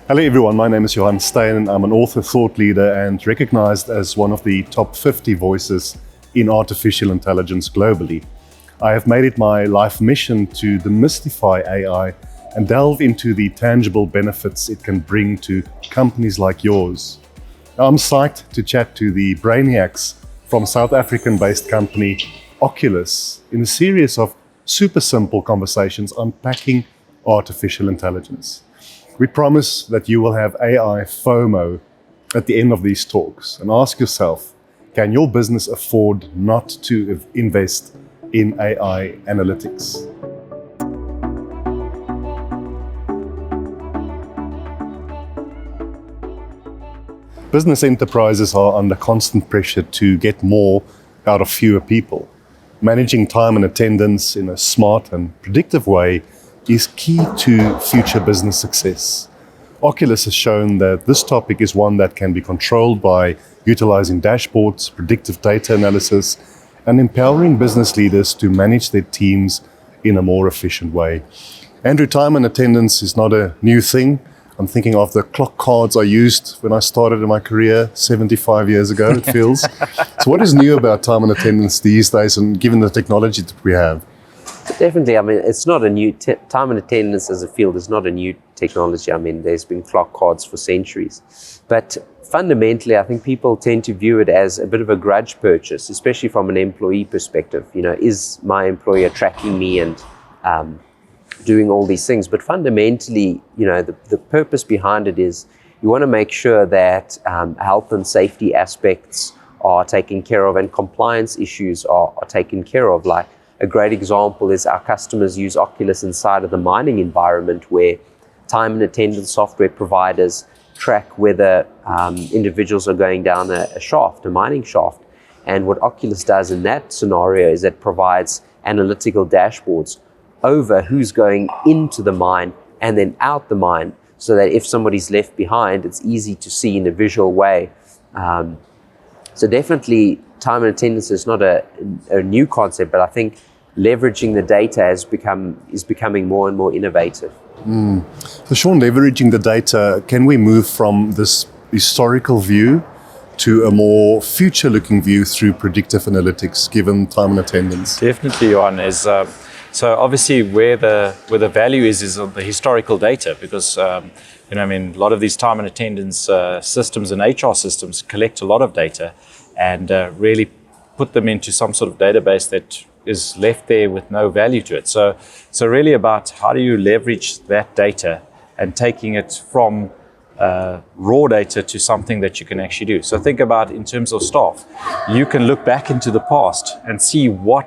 Hello everyone, my name is Johan Steyn. I'm an author, thought leader, and recognized as one of the top 50 voices in artificial intelligence globally. I have made it my life mission to demystify AI and delve into the tangible benefits it can bring to companies like yours. I'm psyched to chat to the brainiacs from South African-based company OQLIS in a series of super simple conversations unpacking artificial intelligence. We promise that you will have AI FOMO at the end of these talks and ask yourself, can your business afford not to invest in AI analytics? Business enterprises are under constant pressure to get more out of fewer people. Managing time and attendance in a smart and predictive way is key to future business success. OQLIS has shown that this topic is one that can be controlled by utilizing dashboards, predictive data analysis, and empowering business leaders to manage their teams in a more efficient way. Andrew, time and attendance is not a new thing. I'm thinking of the clock cards I used when I started in my career 75 years ago, it feels. So what is new about time and attendance these days, and given the technology that we have? Definitely. I mean, it's not a new time and attendance as a field is not a new technology. I mean, there's been clock cards for centuries. But fundamentally, I think people tend to view it as a bit of a grudge purchase, especially from an employee perspective. You know, is my employer tracking me and doing all these things? But fundamentally, you know, the purpose behind it is you want to make sure that health and safety aspects are taken care of and compliance issues are taken care of. Like, a great example is our customers use OQLIS inside of the mining environment, where time and attendance software providers track whether individuals are going down a mining shaft. And what OQLIS does in that scenario is it provides analytical dashboards over who's going into the mine and then out the mine, so that if somebody's left behind, it's easy to see in a visual way. So definitely time and attendance is not a new concept, but I think leveraging the data is becoming more and more innovative. So Sean, leveraging the data, can we move from this historical view to a more future-looking view through predictive analytics, given time and attendance? Definitely, Johan. So obviously where the value is on the historical data, because a lot of these time and attendance systems and HR systems collect a lot of data and really put them into some sort of database that is left there with no value to it. So really about how do you leverage that data and taking it from raw data to something that you can actually do. So think about in terms of staff, you can look back into the past and see how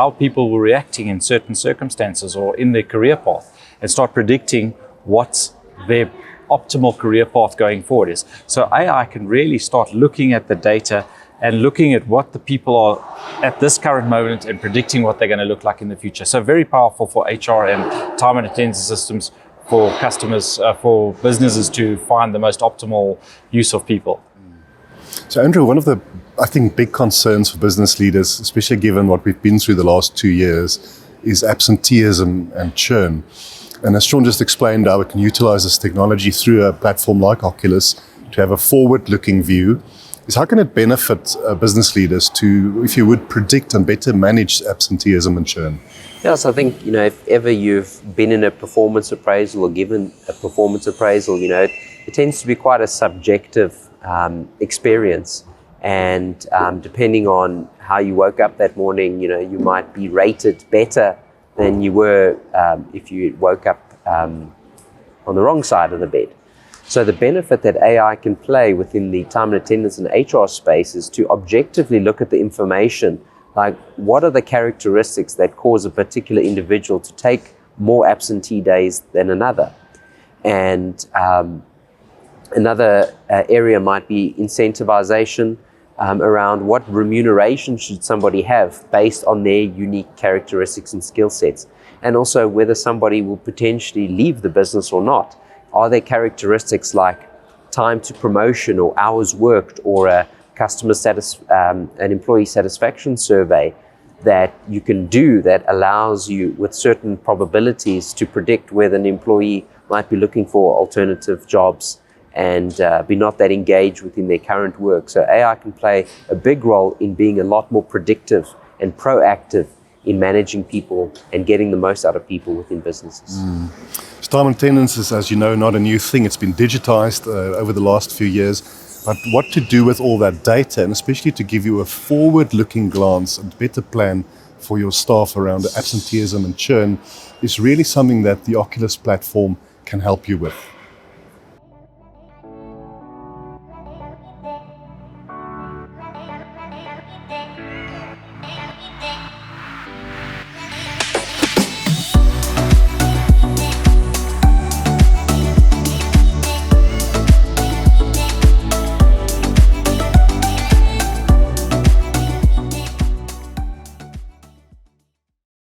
people were reacting in certain circumstances or in their career path, and start predicting what their optimal career path going forward is. So AI can really start looking at the data and looking at what the people are at this current moment and predicting what they're going to look like in the future. So very powerful for HR and time and attendance systems, for customers, for businesses to find the most optimal use of people. So Andrew, one of the, I think, big concerns for business leaders, especially given what we've been through the last 2 years, is absenteeism and churn. And as Sean just explained, how we can utilize this technology through a platform like OQLIS to have a forward-looking view, is how can it benefit business leaders to, if you would, predict and better manage absenteeism and churn? Yes, I think, if ever you've been in a performance appraisal or given a performance appraisal, it tends to be quite a subjective experience. And depending on how you woke up that morning, you might be rated better than you were if you woke up on the wrong side of the bed. So the benefit that AI can play within the time and attendance and HR space is to objectively look at the information, like what are the characteristics that cause a particular individual to take more absentee days than another. And another area might be incentivization around what remuneration should somebody have based on their unique characteristics and skill sets, and also whether somebody will potentially leave the business or not. Are there characteristics like time to promotion or hours worked or a an employee satisfaction survey that you can do that allows you with certain probabilities to predict whether an employee might be looking for alternative jobs and be not that engaged within their current work. So AI can play a big role in being a lot more predictive and proactive in managing people and getting the most out of people within businesses. Time and attendance is, as you know, not a new thing. It's been digitized over the last few years. But what to do with all that data, and especially to give you a forward-looking glance and better plan for your staff around absenteeism and churn, is really something that the OQLIS platform can help you with.